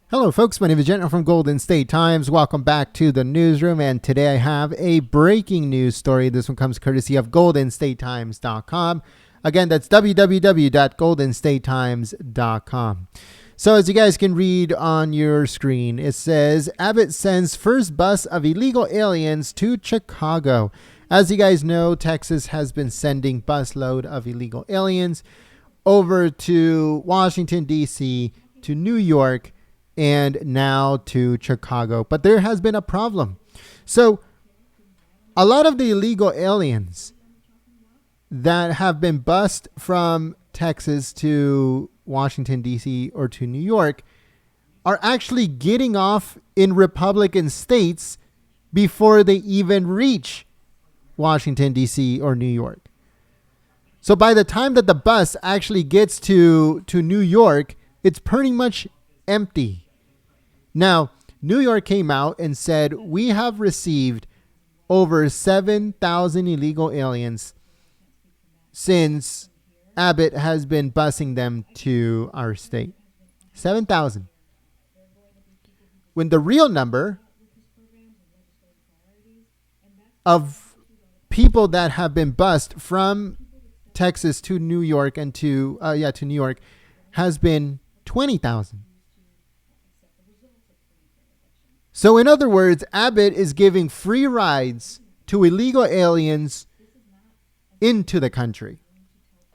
Hello folks, my name is Jenna from Golden State Times. Welcome back to the newsroom, and today I have a breaking news story. This one comes courtesy of goldenstatetimes.com. Again, that's www.goldenstatetimes.com. So as you guys can read on your screen, it says Abbott sends first bus of illegal aliens to Chicago. As you guys know, Texas has been sending busload of illegal aliens over to Washington, D.C., to New York, and now to Chicago. But there has been a problem. So a lot of the illegal aliens that have been bused from Texas to Washington, D.C. or to New York are actually getting off in Republican states before they even reach Washington, D.C. or New York. So by the time that the bus actually gets to New York, it's pretty much empty. Now, New York came out and said, we have received over 7,000 illegal aliens since Abbott has been busing them to our state. 7,000. When the real number of people that have been bused from Texas to New York and to New York has been 20,000. So in other words, Abbott is giving free rides to illegal aliens into the country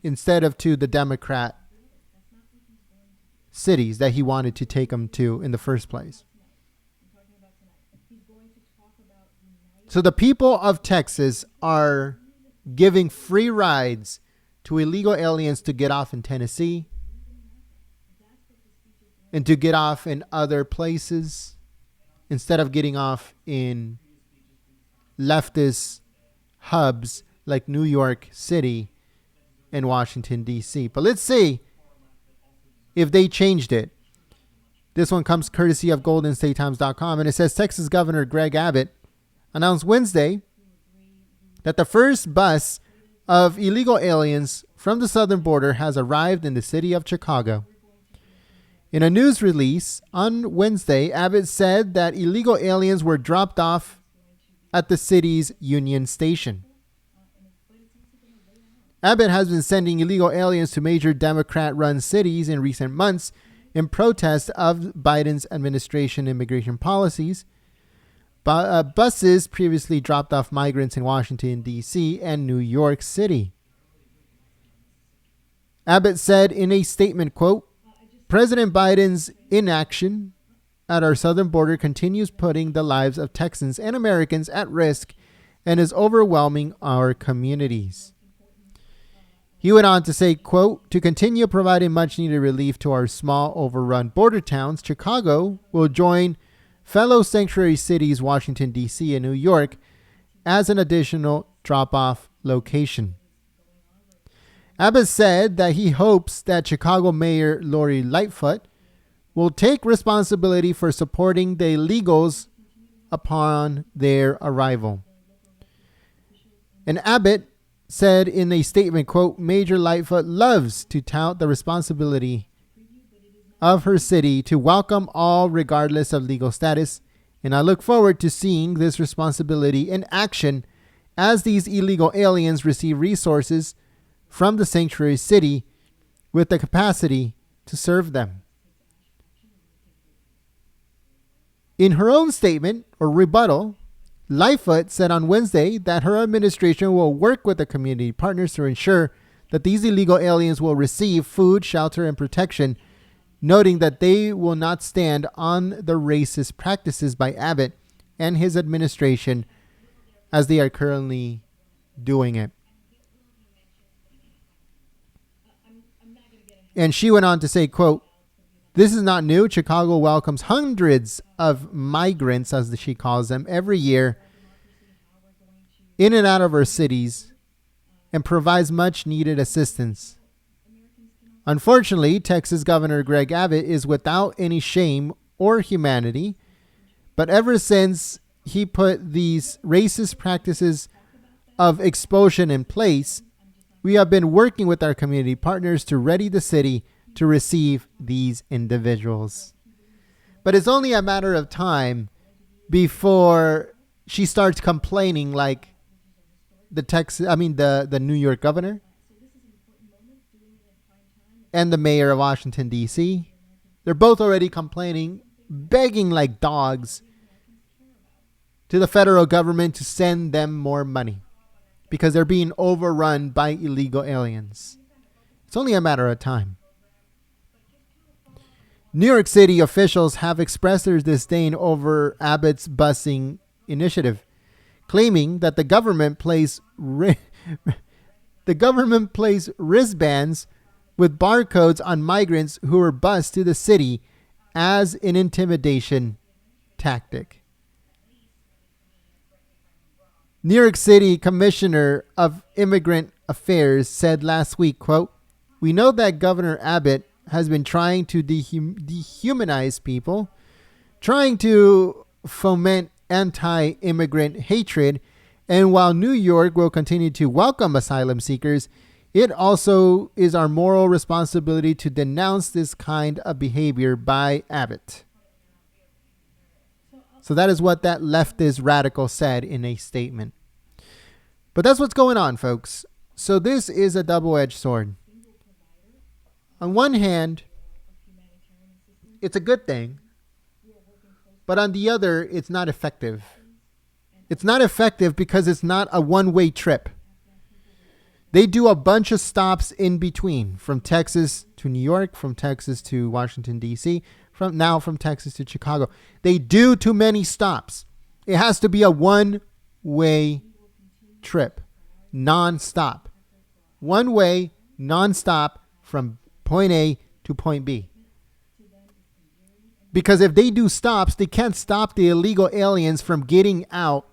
instead of to the Democrat cities that he wanted to take them to in the first place. So the people of Texas are giving free rides to illegal aliens to get off in Tennessee and to get off in other places, instead of getting off in leftist hubs like New York City and Washington, D.C. But let's see if they changed it. This one comes courtesy of goldenstatetimes.com, and it says Texas Governor Greg Abbott announced Wednesday that the first bus of illegal aliens from the southern border has arrived in the city of Chicago. In a news release on Wednesday, Abbott said that illegal aliens were dropped off at the city's Union Station. Abbott has been sending illegal aliens to major Democrat-run cities in recent months in protest of Biden's administration immigration policies. Buses previously dropped off migrants in Washington, D.C. and New York City. Abbott said in a statement, quote, President Biden's inaction at our southern border continues putting the lives of Texans and Americans at risk and is overwhelming our communities. He went on to say, quote, to continue providing much needed relief to our small overrun border towns, Chicago will join fellow sanctuary cities, Washington, D.C. and New York, as an additional drop-off location. Abbott said that he hopes that Chicago Mayor Lori Lightfoot will take responsibility for supporting the illegals upon their arrival. And Abbott said in a statement, quote, Major Lightfoot loves to tout the responsibility of her city to welcome all regardless of legal status, and I look forward to seeing this responsibility in action as these illegal aliens receive resources from the sanctuary city with the capacity to serve them. In her own statement or rebuttal, Lightfoot said on Wednesday that her administration will work with the community partners to ensure that these illegal aliens will receive food, shelter, and protection, noting that they will not stand on the racist practices by Abbott and his administration as they are currently doing it. And she went on to say, quote, this is not new. Chicago welcomes hundreds of migrants, as she calls them, every year in and out of our cities and provides much needed assistance. Unfortunately, Texas Governor Greg Abbott is without any shame or humanity, but ever since he put these racist practices of expulsion in place, we have been working with our community partners to ready the city to receive these individuals. But it's only a matter of time before she starts complaining like the New York governor and the mayor of Washington, D.C. They're both already complaining, begging like dogs to the federal government to send them more money because they're being overrun by illegal aliens. It's only a matter of time. New York City officials have expressed their disdain over Abbott's busing initiative, claiming that the government placed wristbands with barcodes on migrants who were bused to the city as an intimidation tactic. New York City Commissioner of Immigrant Affairs said last week, quote, "We know that Governor Abbott has been trying to dehumanize people, trying to foment anti-immigrant hatred, and while New York will continue to welcome asylum seekers, it also is our moral responsibility to denounce this kind of behavior by Abbott." So that is what that leftist radical said in a statement. But that's what's going on, folks. So this is a double-edged sword. On one hand, it's a good thing, but on the other, it's not effective. It's not effective because it's not a one-way trip. They do a bunch of stops in between, from Texas to New York, from Texas to Washington, D.C., from Texas to Chicago. They do too many stops. It has to be a one-way trip, non-stop. One way, non-stop from point A to point B. Because if they do stops, they can't stop the illegal aliens from getting out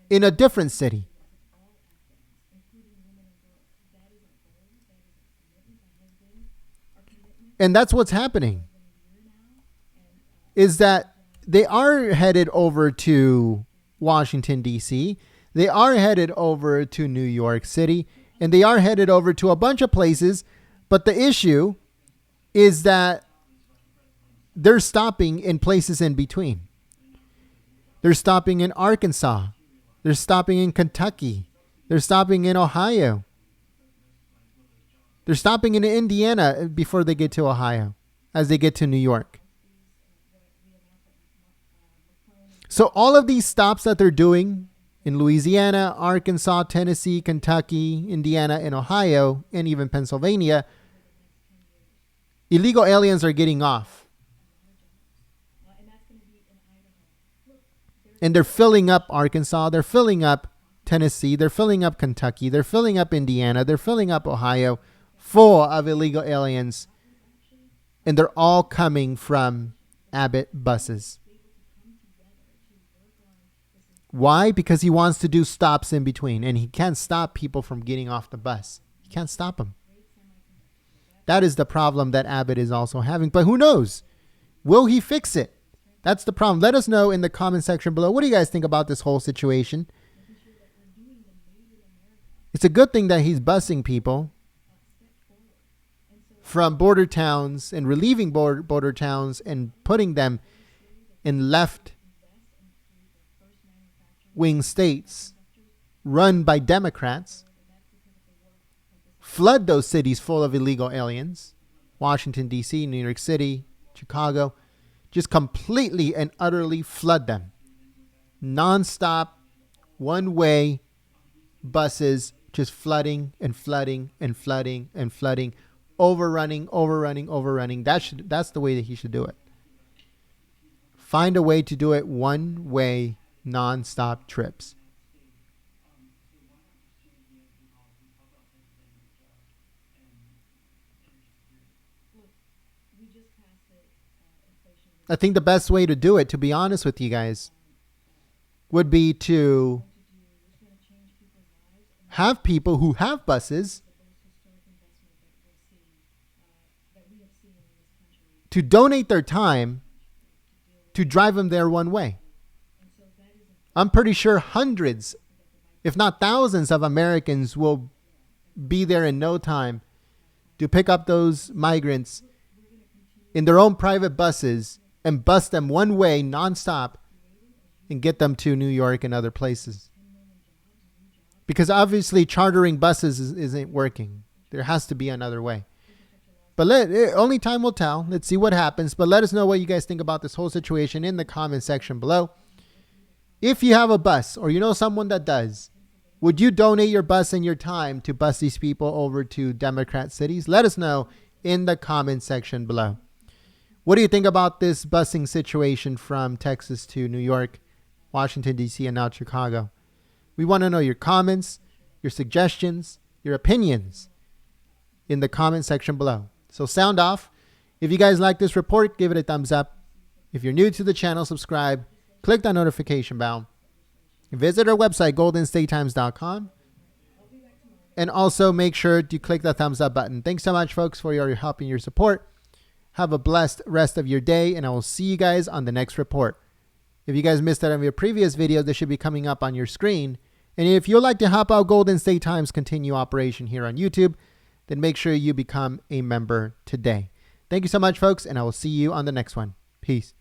in a different city. And that's what's happening. Is that they are headed over to Washington, D.C. They are headed over to New York City. And they are headed over to a bunch of places. But the issue is that they're stopping in places in between. They're stopping in Arkansas. They're stopping in Kentucky. They're stopping in Ohio. They're stopping in Indiana before they get to Ohio, as they get to New York. So all of these stops that they're doing in Louisiana, Arkansas, Tennessee, Kentucky, Indiana, and Ohio, and even Pennsylvania, illegal aliens are getting off. And they're filling up Arkansas, they're filling up Tennessee, they're filling up Kentucky, they're filling up Indiana, they're filling up Ohio, full of illegal aliens. And they're all coming from Abbott buses. Why? Because he wants to do stops in between, and he can't stop people from getting off the bus. He can't stop them. That is the problem that Abbott is also having. But who knows? Will he fix it? That's the problem. Let us know in the comment section below. What do you guys think about this whole situation? It's a good thing that he's busing people from border towns and relieving border towns and putting them in left-wing states run by Democrats. Flood those cities full of illegal aliens. Washington, D.C., New York City, Chicago. Just completely and utterly flood them. Non-stop, one-way buses just flooding and flooding and flooding and flooding. Overrunning. That's the way that he should do it. Find a way to do it one-way, non-stop trips. I think the best way to do it, to be honest with you guys, would be to have people who have buses to donate their time to drive them there one way. I'm pretty sure hundreds, if not thousands of Americans will be there in no time to pick up those migrants in their own private buses and bus them one way nonstop and get them to New York and other places. Because obviously chartering buses isn't working. There has to be another way. But only time will tell. Let's see what happens. But let us know what you guys think about this whole situation in the comment section below. If you have a bus or you know someone that does, would you donate your bus and your time to bus these people over to Democrat cities? Let us know in the comment section below. What do you think about this busing situation from Texas to New York, Washington, D.C., and now Chicago? We want to know your comments, your suggestions, your opinions in the comment section below. So sound off. If you guys like this report, give it a thumbs up. If you're new to the channel, subscribe. Click that notification bell. Visit our website, goldenstatetimes.com. And also make sure to click the thumbs up button. Thanks so much, folks, for your help and your support. Have a blessed rest of your day, and I will see you guys on the next report. If you guys missed out on your previous video, they should be coming up on your screen. And if you'd like to help out Golden State Times continue operation here on YouTube, then make sure you become a member today. Thank you so much, folks, and I will see you on the next one. Peace.